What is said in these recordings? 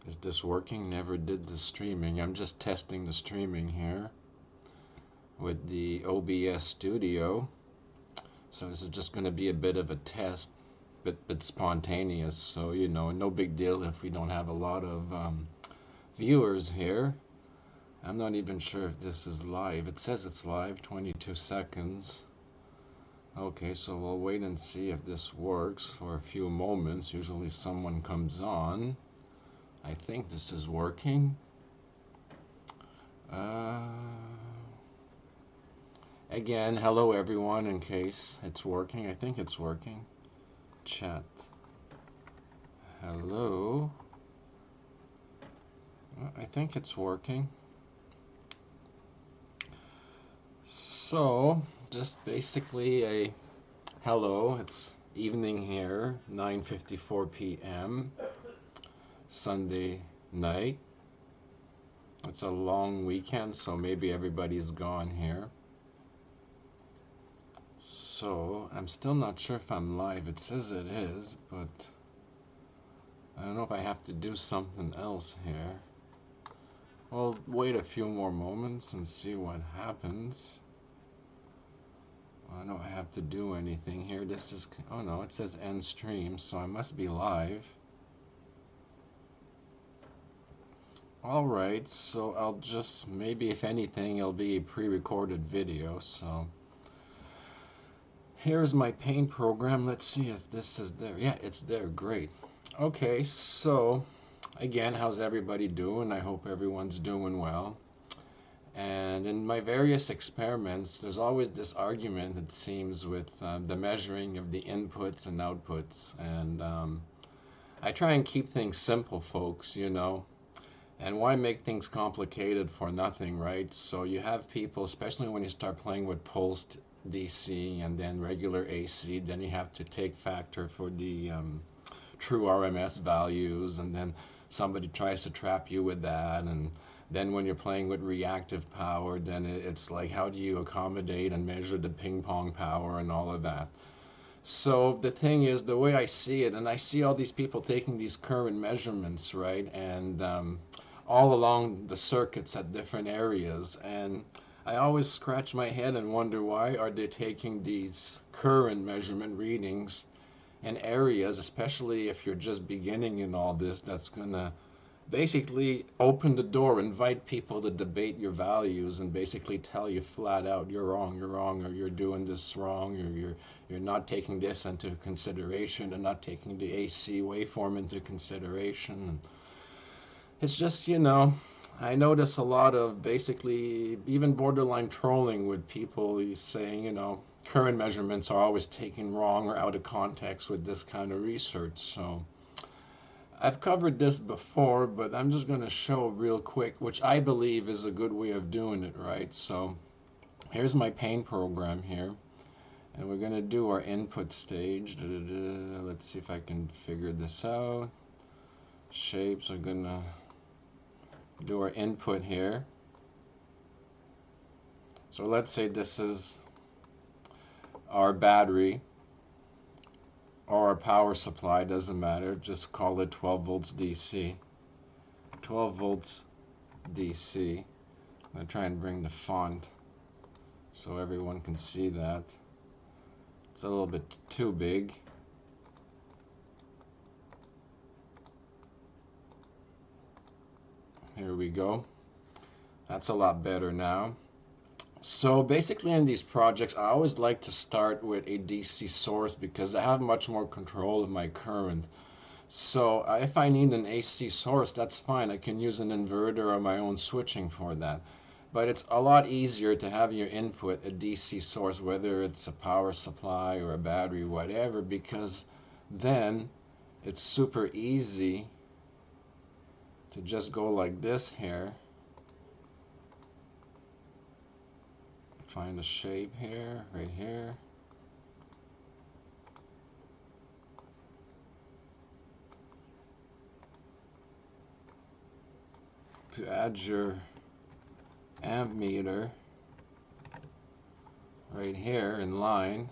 Is this working? Never did the streaming. I'm just testing the streaming here with the OBS Studio. So this is just going to be a bit of a test, but spontaneous. So, you know, no big deal if we don't have a lot of viewers here. I'm not even sure if this is live. It says it's live, 22 seconds. Okay, so we'll wait and see if this works for a few moments. Usually someone comes on. I think this is working. Again, hello everyone, in case it's working. I think it's working. Chat. Hello. I think it's working. So, just basically a hello. It's evening here, 9:54 p.m. Sunday night. It's a long weekend, so maybe everybody's gone here. So, I'm still not sure if I'm live. It says it is, but I don't know if I have to do something else here. We'll wait a few more moments and see what happens. I don't have to do anything here. This is, oh no, it says end stream, so I must be live. Alright, so I'll just, maybe if anything, it'll be a pre-recorded video, so. Here's my paint program. Let's see if this is there. Yeah, it's there, great. Okay, so, again, how's everybody doing? I hope everyone's doing well. And in my various experiments, there's always this argument, it seems, with the measuring of the inputs and outputs. And I try and keep things simple, folks, you know. And why make things complicated for nothing, right? So you have people, especially when you start playing with pulsed DC and then regular AC, then you have to take factor for the true RMS values, and then somebody tries to trap you with that, and then when you're playing with reactive power, then it's like, how do you accommodate and measure the ping pong power and all of that? So the thing is, the way I see it, and I see all these people taking these current measurements, right, and all along the circuits at different areas, and I always scratch my head and wonder, why are they taking these current measurement readings in areas, especially if you're just beginning in all this, that's gonna basically open the door, invite people to debate your values, and basically tell you flat out, you're wrong, or you're doing this wrong, or you're not taking this into consideration, and not taking the AC waveform into consideration. It's just, you know, I notice a lot of basically even borderline trolling with people saying, you know, current measurements are always taken wrong or out of context with this kind of research. So I've covered this before, but I'm just going to show real quick, which I believe is a good way of doing it, right? So here's my paint program here, and we're going to do our input stage. Let's see if I can figure this out. Shapes are going to do our input here. So let's say this is our battery or our power supply, doesn't matter, just call it 12 volts DC. 12 volts DC. I'm going to try and bring the font so everyone can see that. It's a little bit too big. Here we go. That's a lot better now. So basically in these projects, I always like to start with a DC source because I have much more control of my current. So if I need an AC source, that's fine. I can use an inverter or my own switching for that. But it's a lot easier to have your input a DC source, whether it's a power supply or a battery, whatever, because then it's super easy to just go like this here. Find a shape here, right here. To add your amp meter right here in line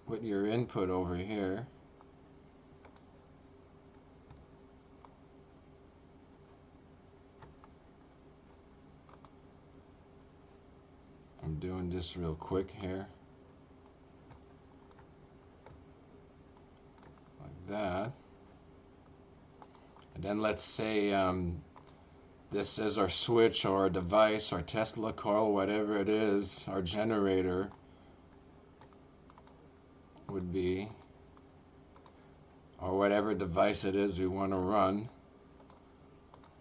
with your input over here. doing this real quick here. Like that. And then let's say this is our switch or our device, our Tesla coil, whatever it is, our generator would be, or whatever device it is we want to run.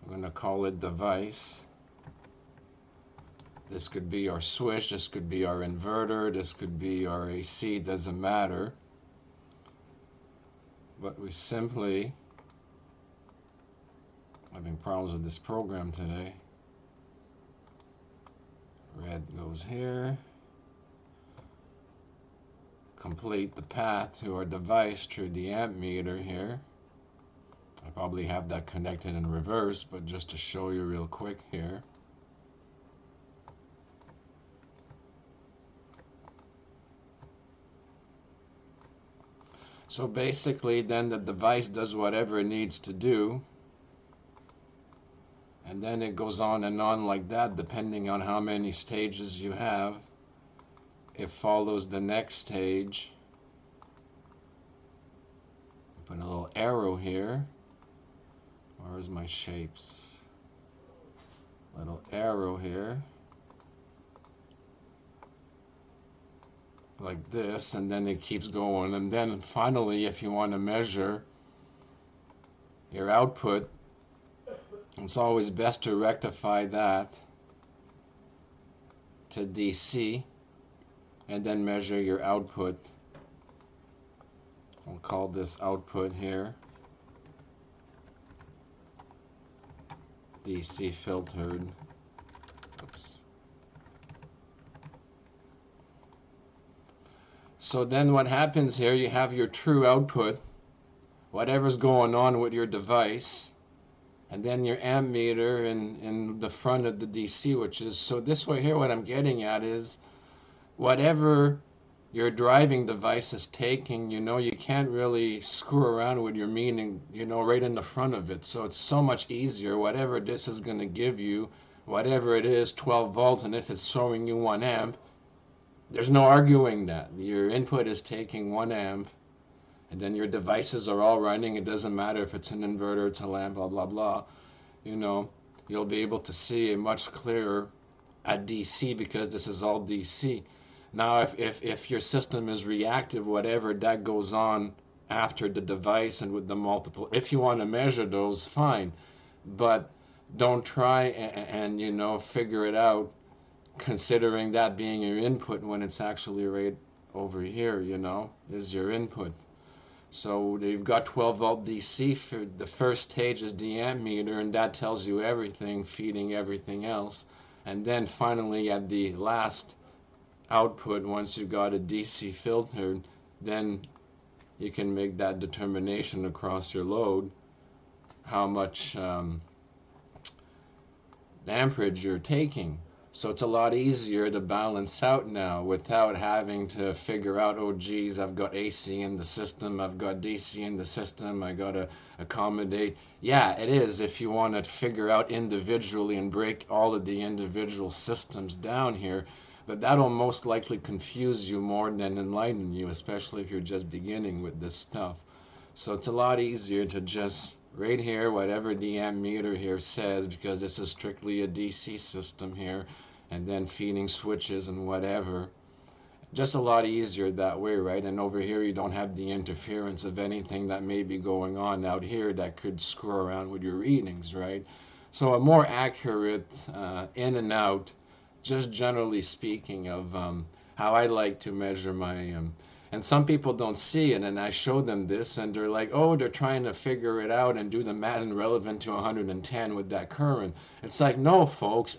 I'm going to call it device. This could be our switch, this could be our inverter, this could be our AC, doesn't matter. But we simply, having problems with this program today. Red goes here. Complete the path to our device through the amp meter here. I probably have that connected in reverse, but just to show you real quick here. So basically then the device does whatever it needs to do, and then it goes on and on like that depending on how many stages you have. It follows the next stage. Put a little arrow here. Where's my shapes? Little arrow here. Like this, and then it keeps going. And then finally, if you want to measure your output, it's always best to rectify that to DC and then measure your output. I'll call this output here DC filtered. Oops. So then what happens here, you have your true output, whatever's going on with your device, and then your amp meter in the front of the DC, which is, so this way here what I'm getting at is whatever your driving device is taking, you know, you can't really screw around with your meaning, you know, right in the front of it. So it's so much easier, whatever this is going to give you, whatever it is, 12 volts, and if it's showing you 1 amp, there's no arguing that. Your input is taking 1 amp, and then your devices are all running. It doesn't matter if it's an inverter, it's a lamp, blah, blah, blah. You know, you'll be able to see it much clearer at DC because this is all DC. Now, if your system is reactive, whatever, that goes on after the device and with the multiple. If you want to measure those, fine. But don't try and you know, figure it out considering that being your input when it's actually right over here, you know, is your input. So you've got 12 volt DC. For the first stage is the amp meter, and that tells you everything, feeding everything else. And then finally at the last output, once you've got a DC filtered, then you can make that determination across your load how much amperage you're taking. So it's a lot easier to balance out now without having to figure out, oh geez, I've got AC in the system, I've got DC in the system, I got to accommodate. Yeah, it is if you want to figure out individually and break all of the individual systems down here, but that'll most likely confuse you more than enlighten you, especially if you're just beginning with this stuff. So it's a lot easier to just right here, whatever the amp meter here says, because this is strictly a DC system here, and then feeding switches and whatever. Just a lot easier that way, right? And over here you don't have the interference of anything that may be going on out here that could screw around with your readings, right? So a more accurate in and out, just generally speaking, of how I like to measure my and some people don't see it, and I show them this and they're like, oh, they're trying to figure it out and do the math and relevant to 110 with that current. It's like, no folks,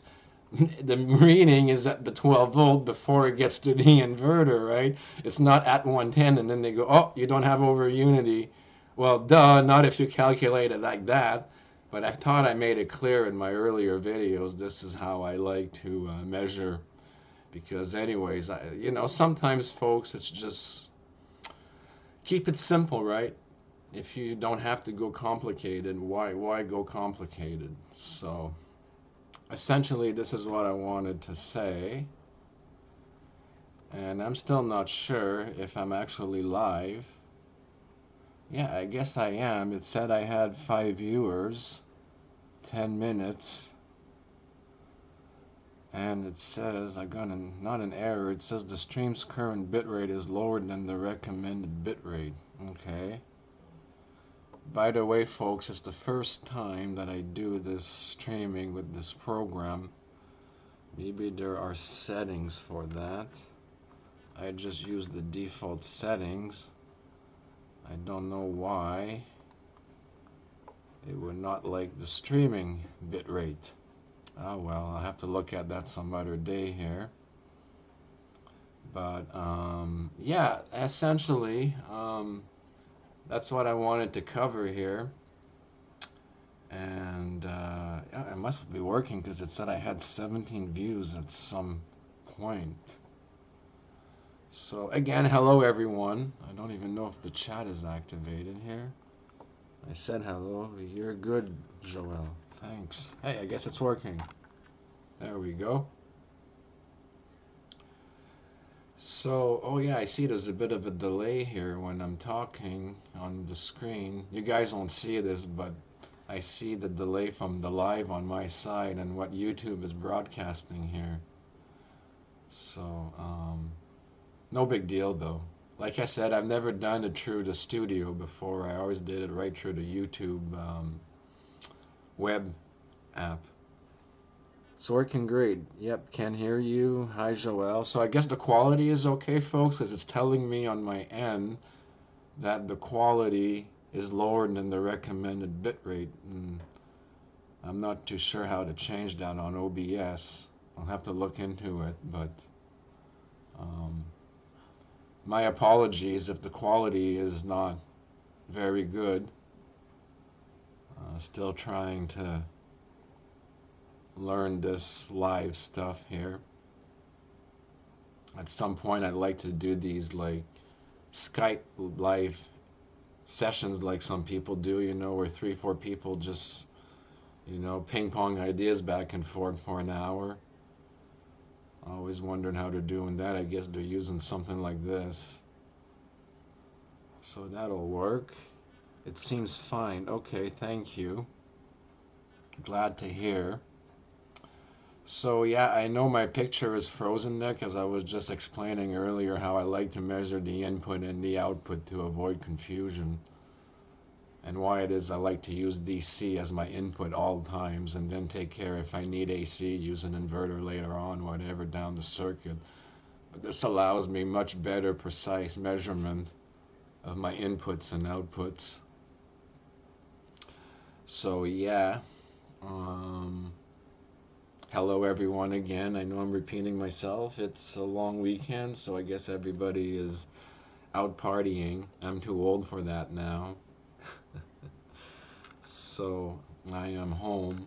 the reading is at the 12 volt before it gets to the inverter, right? It's not at 110 and then they go, oh, you don't have over unity. Well, duh, not if you calculate it like that. But I thought I made it clear in my earlier videos, this is how I like to measure. Because anyways, you know, sometimes folks, it's just, keep it simple, right? If you don't have to go complicated, why go complicated? So essentially, this is what I wanted to say. And I'm still not sure if I'm actually live. Yeah, I guess I am. It said I had 5 viewers, 10 minutes, and it says I got not an error. It says the stream's current bitrate is lower than the recommended bitrate. Okay. By the way, folks, it's the first time that I do this streaming with this program. Maybe there are settings for that. I just use the default settings. I don't know why it would not like the streaming bitrate. Oh well, I'll have to look at that some other day here. But yeah, essentially, that's what I wanted to cover here. And yeah, it must be working because it said I had 17 views at some point. So again, hello everyone. I don't even know if the chat is activated here. I said hello. You're good, Joel. Thanks. Hey, I guess it's working. There we go. So, oh yeah, I see there's a bit of a delay here when I'm talking on the screen. You guys won't see this, but I see the delay from the live on my side and what YouTube is broadcasting here. So, no big deal though. Like I said, I've never done it through the studio before. I always did it right through the YouTube web app. It's working great. Yep, can hear you. Hi, Joel. So I guess the quality is okay, folks, because it's telling me on my end that the quality is lower than the recommended bitrate. And I'm not too sure how to change that on OBS. I'll have to look into it, but my apologies if the quality is not very good. Still trying to learn this live stuff here. At some point I'd like to do these like Skype live sessions like some people do, you know, where 3-4 people just, you know, ping pong ideas back and forth for an hour. Always wondering how they're doing that. I guess they're using something like this. So that'll work. It seems fine. Okay, thank you. Glad to hear. So yeah, I know my picture is frozen there because I was just explaining earlier how I like to measure the input and the output to avoid confusion. And why it is I like to use DC as my input all times and then take care if I need AC, use an inverter later on, whatever, down the circuit. But this allows me much better precise measurement of my inputs and outputs. So yeah, hello everyone again. I know I'm repeating myself. It's a long weekend, so I guess everybody is out partying. I'm too old for that now. So I am home.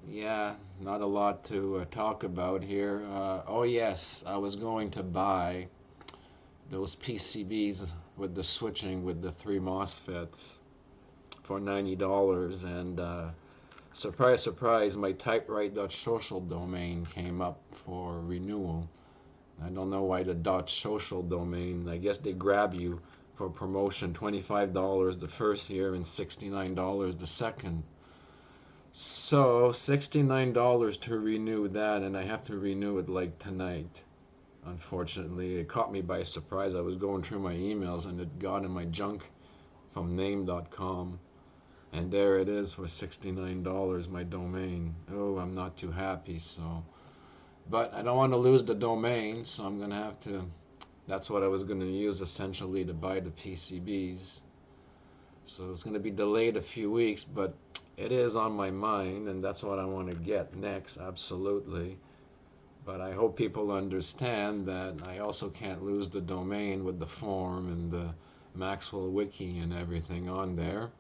Yeah, not a lot to talk about here. Oh yes, I was going to buy those PCBs with the switching with the 3 MOSFETs for $90, and surprise, surprise, my typewrite.social domain came up for renewal. I don't know why the .social domain. I guess they grab you for promotion, $25 the first year and $69 the second. So $69 to renew that, and I have to renew it like tonight. Unfortunately, it caught me by surprise. I was going through my emails and it got in my junk from name.com. And there it is for $69, my domain. Oh, I'm not too happy, so. But I don't want to lose the domain, so I'm going to have to. That's what I was going to use essentially to buy the PCBs. So it's going to be delayed a few weeks, but it is on my mind, and that's what I want to get next, absolutely. But I hope people understand that I also can't lose the domain with the form and the Maxwell Wiki and everything on there.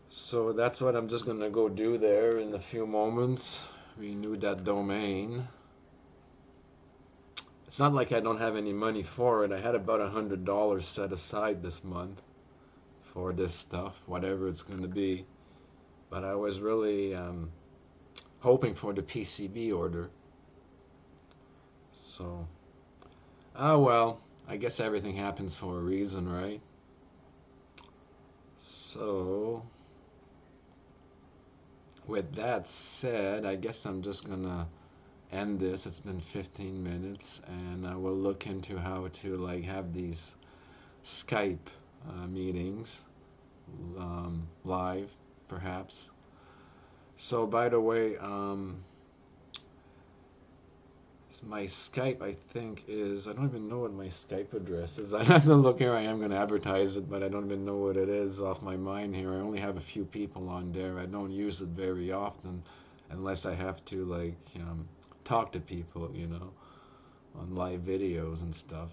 So that's what I'm just going to go do there in a few moments. Renew that domain. It's not like I don't have any money for it. I had about $100 set aside this month for this stuff, whatever it's going to be. But I was really hoping for the PCB order. So, ah well, I guess everything happens for a reason, right? So, with that said, I guess I'm just gonna end this. It's been 15 minutes, and I will look into how to like have these Skype meetings live, perhaps. So, by the way, my Skype, I think, is, I don't even know what my Skype address is. I have to look here. I am going to advertise it, but I don't even know what it is off my mind here. I only have a few people on there. I don't use it very often unless I have to, like, talk to people, on live videos and stuff.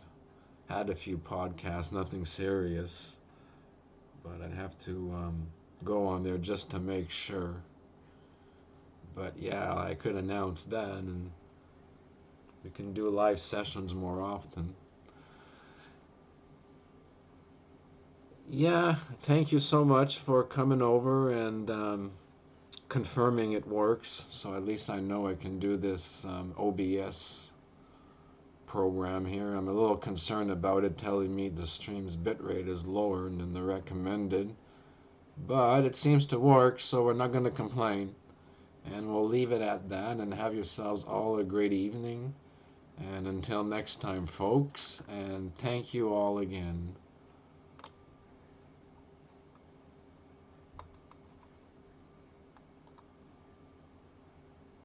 Had a few podcasts, nothing serious, but I'd have to go on there just to make sure. But yeah, I could announce that, and we can do live sessions more often. Yeah, thank you so much for coming over and confirming it works. So at least I know I can do this OBS program here. I'm a little concerned about it telling me the stream's bitrate is lower than the recommended. But it seems to work, so we're not going to complain. And we'll leave it at that and have yourselves all a great evening. And until next time, folks, and thank you all again.